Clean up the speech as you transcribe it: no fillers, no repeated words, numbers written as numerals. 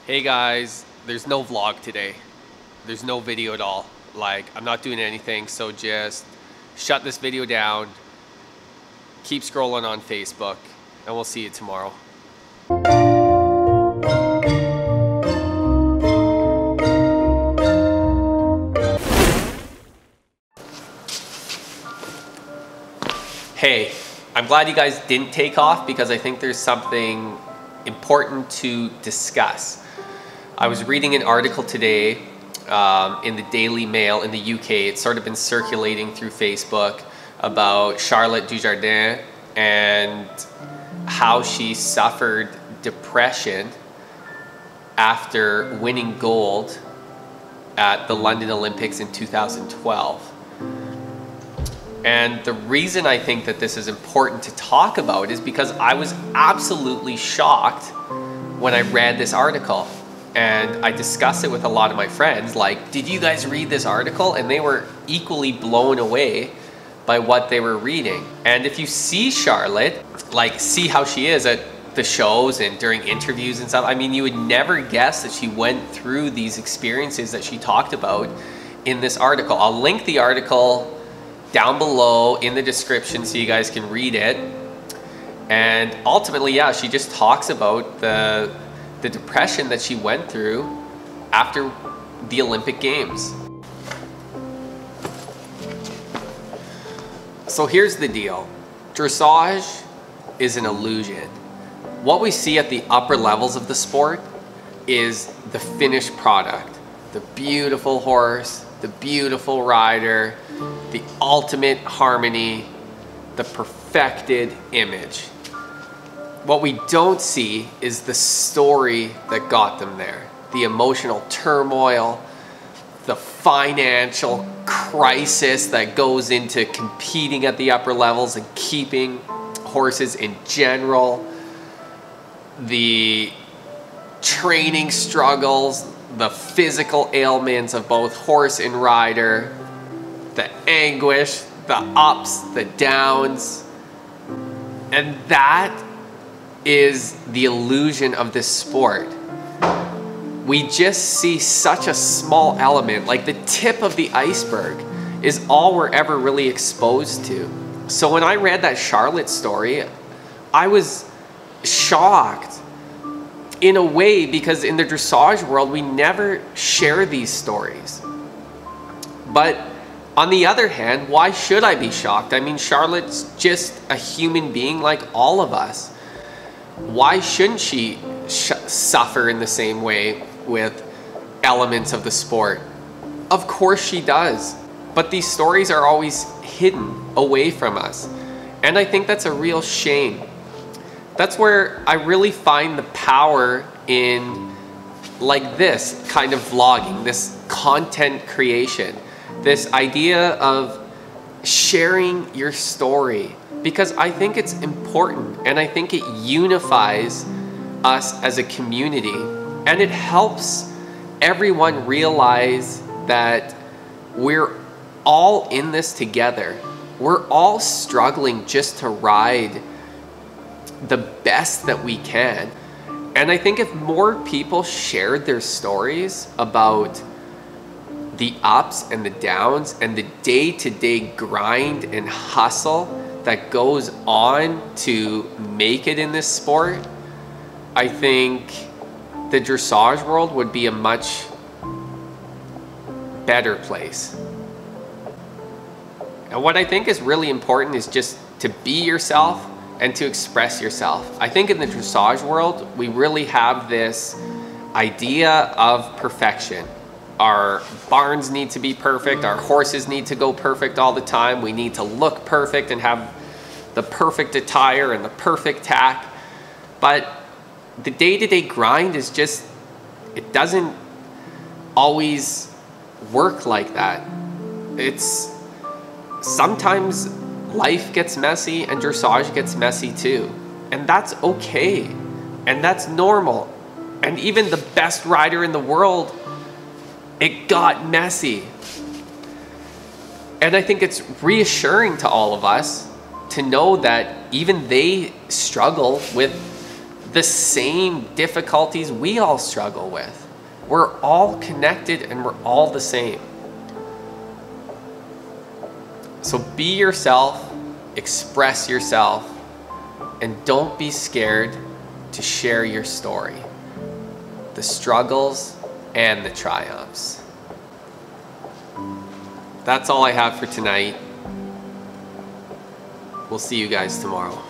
Hey guys, there's no vlog today. There's no video at all. Like, I'm not doing anything, so just shut this video down, keep scrolling on Facebook, and we'll see you tomorrow. Hey, I'm glad you guys didn't take off because I think there's something important to discuss. I was reading an article today in the Daily Mail in the UK. It's sort of been circulating through Facebook about Charlotte Dujardin and how she suffered depression after winning gold at the London Olympics in 2012. And the reason I think that this is important to talk about is because I was absolutely shocked when I read this article. And I discussed it with a lot of my friends, like, did you guys read this article? And they were equally blown away by what they were reading. And if you see Charlotte, like, see how she is at the shows and during interviews and stuff, I mean, you would never guess that she went through these experiences that she talked about in this article. I'll link the article down below in the description so you guys can read it. And ultimately, yeah, she just talks about the depression that she went through after the Olympic Games. So here's the deal. Dressage is an illusion. What we see at the upper levels of the sport is the finished product. The beautiful horse, the beautiful rider, the ultimate harmony, the perfected image. What we don't see is the story that got them there. The emotional turmoil, the financial crisis that goes into competing at the upper levels and keeping horses in general, the training struggles, the physical ailments of both horse and rider, the anguish, the ups, the downs, and that is the illusion of this sport. We just see such a small element, like the tip of the iceberg is all we're ever really exposed to. So when I read that Charlotte story, I was shocked in a way because in the dressage world, we never share these stories. But on the other hand, why should I be shocked? I mean, Charlotte's just a human being like all of us. Why shouldn't she suffer in the same way with elements of the sport? Of course she does. But these stories are always hidden away from us. And I think that's a real shame. That's where I really find the power in like this kind of vlogging, this content creation, this idea of sharing your story. Because I think it's important and I think it unifies us as a community and it helps everyone realize that we're all in this together. We're all struggling just to ride the best that we can. And I think if more people shared their stories about the ups and the downs and the day-to-day grind and hustle that goes on to make it in this sport, I think the dressage world would be a much better place. And what I think is really important is just to be yourself and to express yourself. I think in the dressage world, we really have this idea of perfection. Our barns need to be perfect. Our horses need to go perfect all the time. We need to look perfect and have the perfect attire and the perfect tack. But the day-to-day grind is just, it doesn't always work like that. It's sometimes life gets messy and dressage gets messy too. And that's okay. And that's normal. And even the best rider in the world, it got messy. And I think it's reassuring to all of us to know that even they struggle with the same difficulties we all struggle with. We're all connected and we're all the same. So be yourself, express yourself, and don't be scared to share your story, the struggles and the triumphs. That's all I have for tonight. We'll see you guys tomorrow.